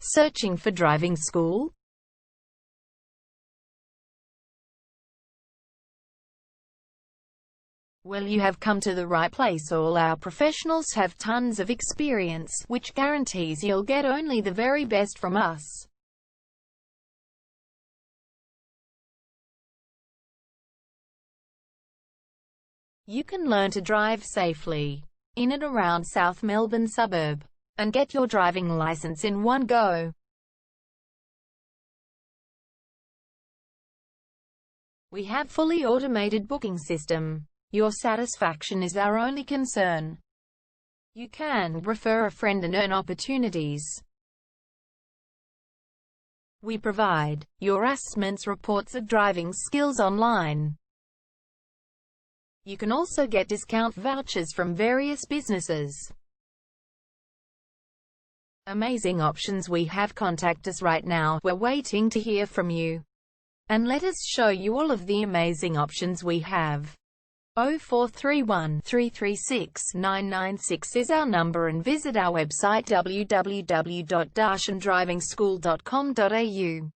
Searching for driving school? Well, you have come to the right place. All our professionals have tons of experience, which guarantees you'll get only the very best from us. You can learn to drive safely in and around South Melbourne suburb, and get your driving license in one go. We have fully automated booking system. Your satisfaction is our only concern. You can refer a friend and earn opportunities. We provide your assessments reports of driving skills online. You can also get discount vouchers from various businesses. Amazing options we have. Contact us right now. We're waiting to hear from you. And let us show you all of the amazing options we have. 0431 336 996 is our number, and visit our website www.darshandrivingschool.com.au.